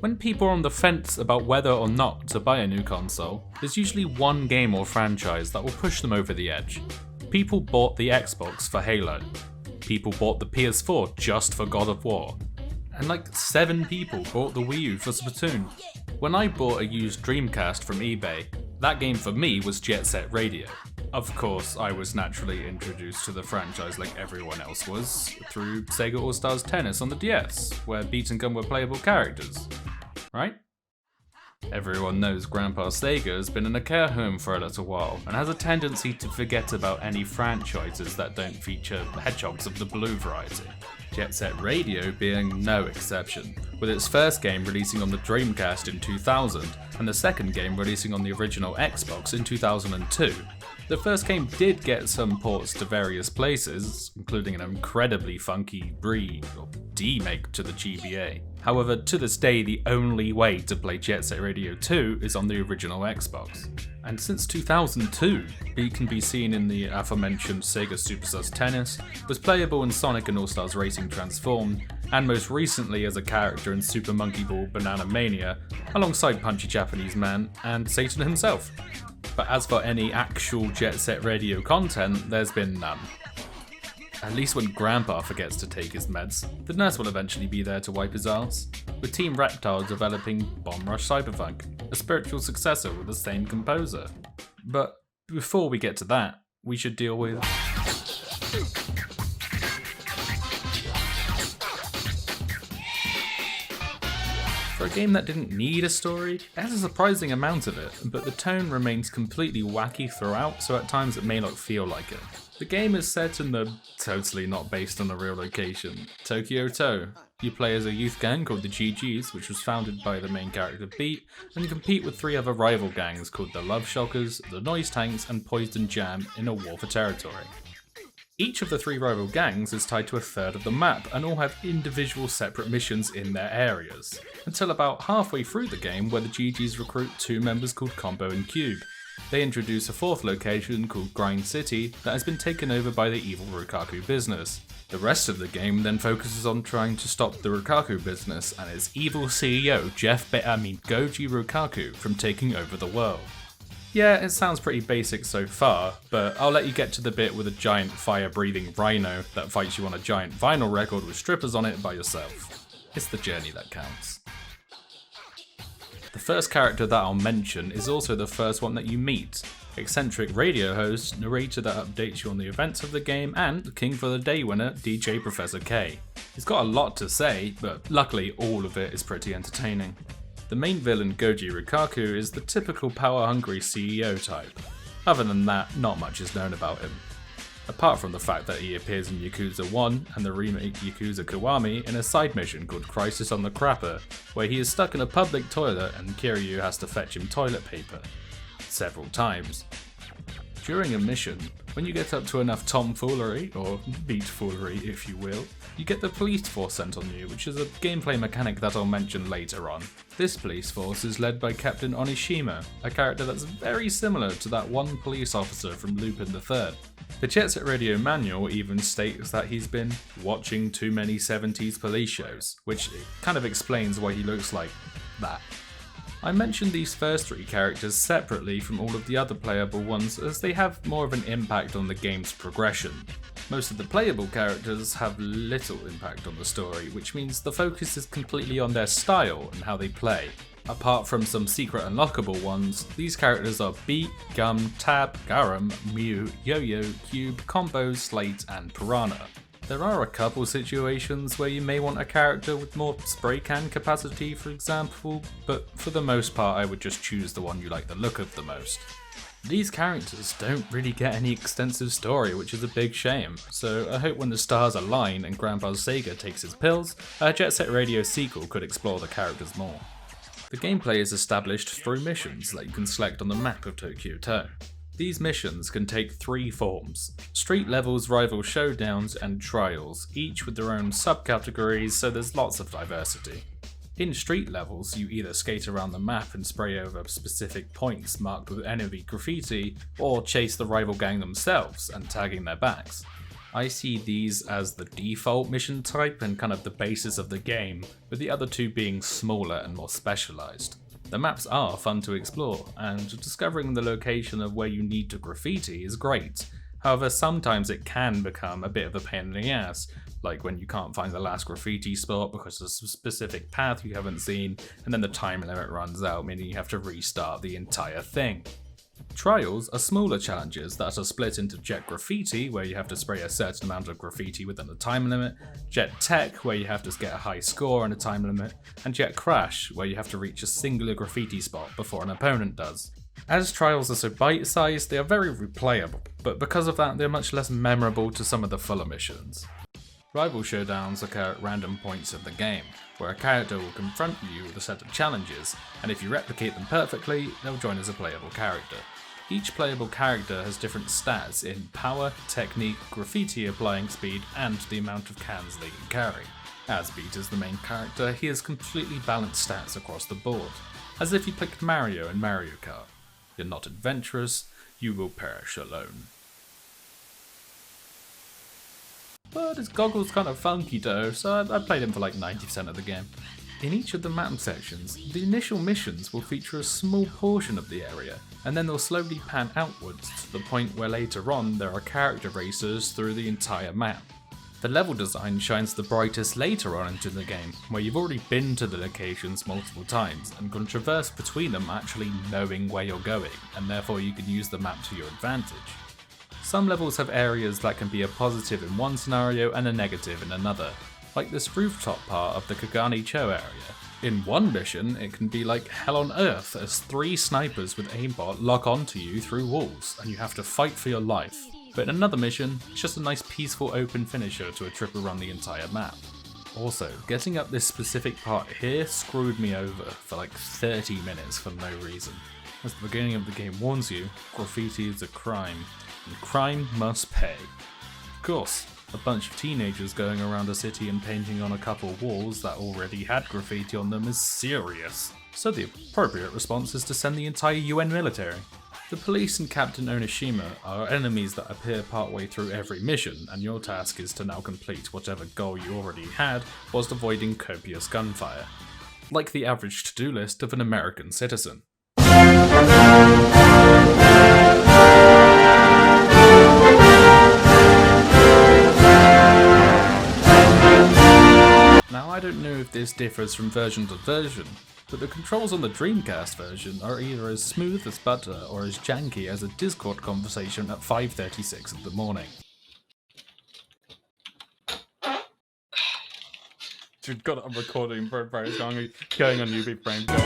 When people are on the fence about whether or not to buy a new console, there's usually one game or franchise that will push them over the edge. People bought the Xbox for Halo. People bought the PS4 just for God of War. And like 7 people bought the Wii U for Splatoon. When I bought a used Dreamcast from eBay, that game for me was Jet Set Radio. Of course, I was naturally introduced to the franchise like everyone else was, through Sega All-Stars Tennis on the DS, where beat and gun were playable characters. Right? Everyone knows Grandpa Sega has been in a care home for a little while, and has a tendency to forget about any franchises that don't feature hedgehogs of the blue variety. Jet Set Radio being no exception, with its first game releasing on the Dreamcast in 2000, and the second game releasing on the original Xbox in 2002. The first game did get some ports to various places, including an incredibly funky remake to the GBA. However, to this day, the only way to play Jet Set Radio 2 is on the original Xbox. And since 2002, it can be seen in the aforementioned Sega Superstars Tennis, was playable in Sonic and All-Stars Racing Transformed, and most recently as a character in Super Monkey Ball Banana Mania, alongside Punchy Japanese Man and Satan himself. But as for any actual Jet Set Radio content, there's been none. At least when Grandpa forgets to take his meds, the nurse will eventually be there to wipe his ass, with Team Reptile developing Bomb Rush Cyberpunk, a spiritual successor with the same composer. But before we get to that, we should deal with... For a game that didn't need a story, it has a surprising amount of it, but the tone remains completely wacky throughout, so at times it may not feel like it. The game is set in the totally not based on a real location, Tokyo To. You play as a youth gang called the GGs, which was founded by the main character Beat, and you compete with 3 other rival gangs called the Love Shockers, the Noise Tanks, and Poison Jam in a war for territory. Each of the 3 rival gangs is tied to a third of the map and all have individual separate missions in their areas, until about halfway through the game where the GGs recruit 2 members called Combo and Cube. They introduce a 4th location called Grind City that has been taken over by the evil Rukaku business. The rest of the game then focuses on trying to stop the Rukaku business and its evil CEO Goji Rukaku from taking over the world. Yeah, it sounds pretty basic so far, but I'll let you get to the bit with a giant fire-breathing rhino that fights you on a giant vinyl record with strippers on it by yourself. It's the journey that counts. The first character that I'll mention is also the first one that you meet. Eccentric radio host, narrator that updates you on the events of the game, and King for the Day winner, DJ Professor K. He's got a lot to say, but luckily all of it is pretty entertaining. The main villain, Goji Rukaku, is the typical power-hungry CEO type. Other than that, not much is known about him. Apart from the fact that he appears in Yakuza 1 and the remake Yakuza Kiwami in a side mission called Crisis on the Crapper, where he is stuck in a public toilet and Kiryu has to fetch him toilet paper. Several times. During a mission, when you get up to enough tomfoolery, or beat-foolery if you will, you get the police force sent on you, which is a gameplay mechanic that I'll mention later on. This police force is led by Captain Onishima, a character that's very similar to that one police officer from Lupin III. The Jet Set Radio manual even states that he's been watching too many 70s police shows, which kind of explains why he looks like that. I mentioned these first 3 characters separately from all of the other playable ones as they have more of an impact on the game's progression. Most of the playable characters have little impact on the story, which means the focus is completely on their style and how they play. Apart from some secret unlockable ones, these characters are Beat, Gum, Tab, Garum, Mew, Yo-Yo, Cube, Combo, Slate, and Piranha. There are a couple situations where you may want a character with more spray can capacity, for example, but for the most part I would just choose the one you like the look of the most. These characters don't really get any extensive story, which is a big shame, so I hope when the stars align and Grandpa Sega takes his pills, a Jet Set Radio sequel could explore the characters more. The gameplay is established through missions that you can select on the map of Tokyo To. These missions can take 3 forms: street levels, rival showdowns, and trials, each with their own subcategories, so there's lots of diversity. In street levels, you either skate around the map and spray over specific points marked with enemy graffiti, or chase the rival gang themselves and tagging their backs. I see these as the default mission type and kind of the basis of the game, with the other two being smaller and more specialised. The maps are fun to explore, and discovering the location of where you need to graffiti is great. However, sometimes it can become a bit of a pain in the ass, like when you can't find the last graffiti spot because there's a specific path you haven't seen, and then the time limit runs out, meaning you have to restart the entire thing. Trials are smaller challenges that are split into Jet Graffiti, where you have to spray a certain amount of graffiti within a time limit, Jet Tech, where you have to get a high score on a time limit, and Jet Crash, where you have to reach a singular graffiti spot before an opponent does. As trials are so bite-sized, they are very replayable, but because of that, they're much less memorable to some of the fuller missions. Rival showdowns occur at random points in the game, where a character will confront you with a set of challenges, and if you replicate them perfectly, they'll join as a playable character. Each playable character has different stats in power, technique, graffiti applying speed, and the amount of cans they can carry. As Beat is the main character, he has completely balanced stats across the board, as if you picked Mario in Mario Kart. You're not adventurous, you will perish alone. But his goggle's kind of funky though, so I played him for like 90% of the game. In each of the map sections, the initial missions will feature a small portion of the area, and then they'll slowly pan outwards to the point where later on there are character races through the entire map. The level design shines the brightest later on into the game, where you've already been to the locations multiple times and can traverse between them actually knowing where you're going, and therefore you can use the map to your advantage. Some levels have areas that can be a positive in one scenario and a negative in another, like this rooftop part of the Kagani Cho area. In one mission, it can be like hell on earth as 3 snipers with aimbot lock onto you through walls, and you have to fight for your life. But in another mission, it's just a nice peaceful open finisher to a trip around the entire map. Also, getting up this specific part here screwed me over for like 30 minutes for no reason. As the beginning of the game warns you, graffiti is a crime, and crime must pay. Of course, a bunch of teenagers going around a city and painting on a couple walls that already had graffiti on them is serious. So the appropriate response is to send the entire UN military. The police and Captain Onishima are enemies that appear partway through every mission, and your task is to now complete whatever goal you already had whilst avoiding copious gunfire. Like the average to-do list of an American citizen. Now I don't know if this differs from version to version, but the controls on the Dreamcast version are either as smooth as butter or as janky as a Discord conversation at 5:36 in the morning. You've got it on recording, bro. It's going on UB frame. Are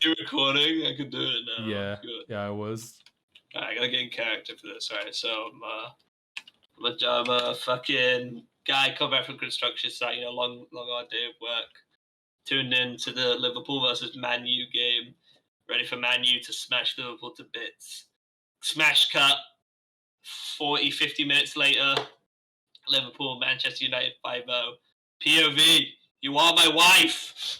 you recording? I can do it now. Yeah, I was. Alright, I gotta get in character for this. Alright, so I'm a fucking guy come back from construction site, long hard day of work. Tuned in to the Liverpool versus Man U game. Ready for Man U to smash Liverpool to bits. Smash cut. 50 minutes later. Liverpool, Manchester United 5-0. POV, you are my wife!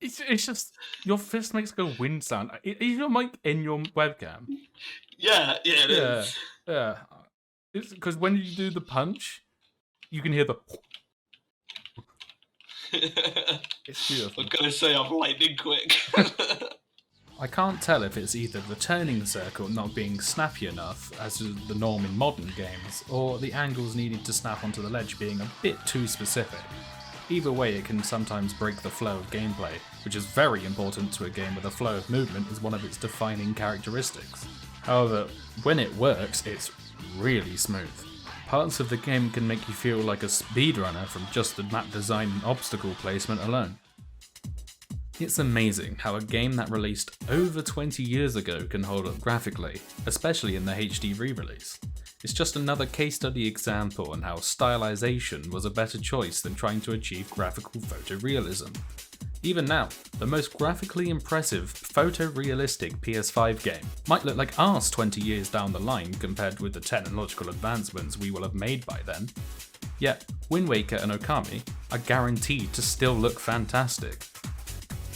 It's just, your fist makes a wind sound. Is your mic in your webcam? Yeah, it is. Yeah. It's because when you do the punch, you can hear the... It's beautiful. I'm gonna say I'm lightning quick. I can't tell if it's either the turning circle not being snappy enough, as is the norm in modern games, or the angles needed to snap onto the ledge being a bit too specific. Either way, it can sometimes break the flow of gameplay, which is very important to a game where the flow of movement is one of its defining characteristics. However, when it works, it's really smooth. Parts of the game can make you feel like a speedrunner from just the map design and obstacle placement alone. It's amazing how a game that released over 20 years ago can hold up graphically, especially in the HD re-release. It's just another case study example on how stylization was a better choice than trying to achieve graphical photorealism. Even now, the most graphically impressive photorealistic PS5 game might look like arse 20 years down the line compared with the technological advancements we will have made by then. Yet, Wind Waker and Okami are guaranteed to still look fantastic.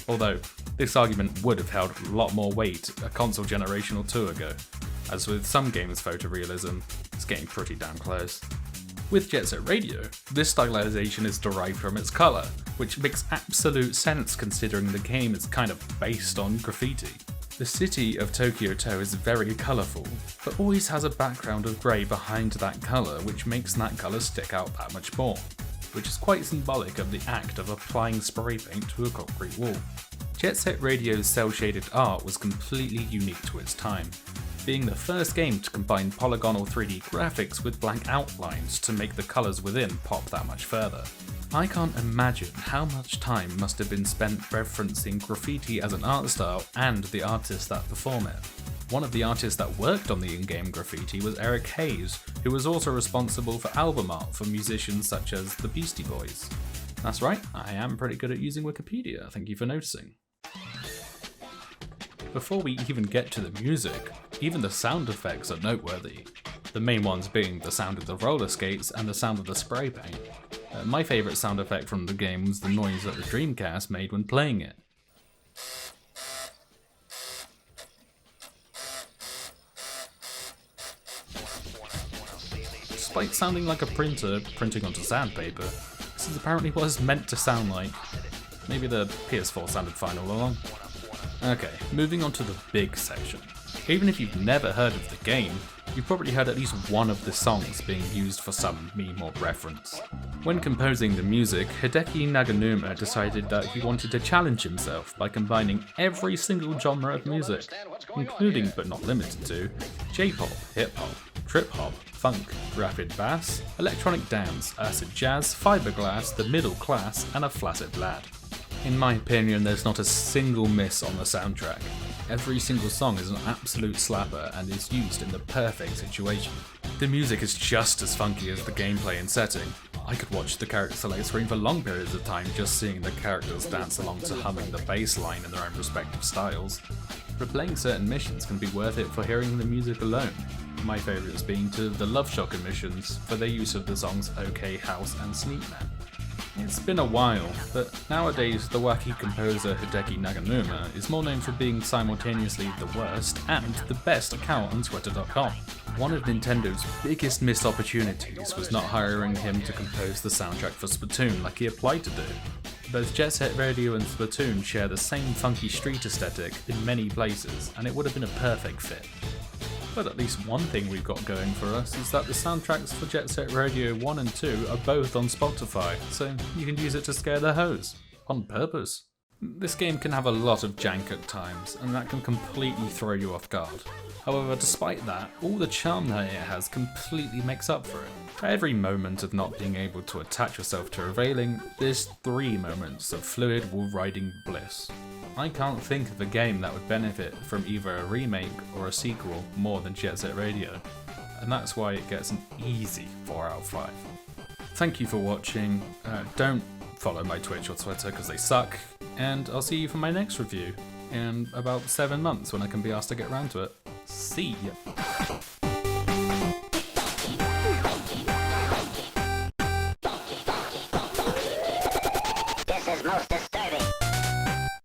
Although, This argument would have held a lot more weight a console generation or two ago. As with some games' photorealism, it's getting pretty damn close. With Jet Set Radio, this stylization is derived from its colour, which makes absolute sense considering the game is kind of based on graffiti. The city of Tokyo-to is very colourful, but always has a background of grey behind that colour, which makes that colour stick out that much more, which is quite symbolic of the act of applying spray paint to a concrete wall. Jet Set Radio's cel-shaded art was completely unique to its time, being the first game to combine polygonal 3D graphics with blank outlines to make the colours within pop that much further. I can't imagine how much time must have been spent referencing graffiti as an art style and the artists that perform it. One of the artists that worked on the in-game graffiti was Eric Hayes, who was also responsible for album art for musicians such as the Beastie Boys. That's right, I am pretty good at using Wikipedia, thank you for noticing. Before we even get to the music, even the sound effects are noteworthy. The main ones being the sound of the roller skates and the sound of the spray paint. My favourite sound effect from the game was the noise that the Dreamcast made when playing it. Despite sounding like a printer printing onto sandpaper, this is apparently what it's meant to sound like. Maybe the PS4 sounded fine all along. Okay, moving on to the big section. Even if you've never heard of the game, you've probably heard at least one of the songs being used for some meme or reference. When composing the music, Hideki Naganuma decided that he wanted to challenge himself by combining every single genre of music, including but not limited to J-pop, hip-hop, trip-hop, funk, rapid bass, electronic dance, acid jazz, fiberglass, the middle class, and a flaccid lad. In my opinion, there's not a single miss on the soundtrack. Every single song is an absolute slapper and is used in the perfect situation. The music is just as funky as the gameplay and setting. I could watch the character select screen for long periods of time just seeing the characters dance along to humming the bass line in their own respective styles. Replaying certain missions can be worth it for hearing the music alone. My favourites being to the Love Shocker missions for their use of the songs OK House and Sneakman. It's been a while, but nowadays the wacky composer Hideki Naganuma is more known for being simultaneously the worst and the best account on Twitter.com. One of Nintendo's biggest missed opportunities was not hiring him to compose the soundtrack for Splatoon like he applied to do. Both Jet Set Radio and Splatoon share the same funky street aesthetic in many places, and it would have been a perfect fit. But at least one thing we've got going for us is that the soundtracks for Jet Set Radio 1 and 2 are both on Spotify, so you can use it to scare the hoes. On purpose. This game can have a lot of jank at times, and that can completely throw you off guard. However, despite that, all the charm that it has completely makes up for it. For every moment of not being able to attach yourself to a railing, there's 3 moments of fluid wall riding bliss. I can't think of a game that would benefit from either a remake or a sequel more than Jet Set Radio, and that's why it gets an easy 4 out of 5. Thank you for watching, don't follow my Twitch or Twitter because they suck, and I'll see you for my next review in about 7 months when I can be asked to get around to it. See ya!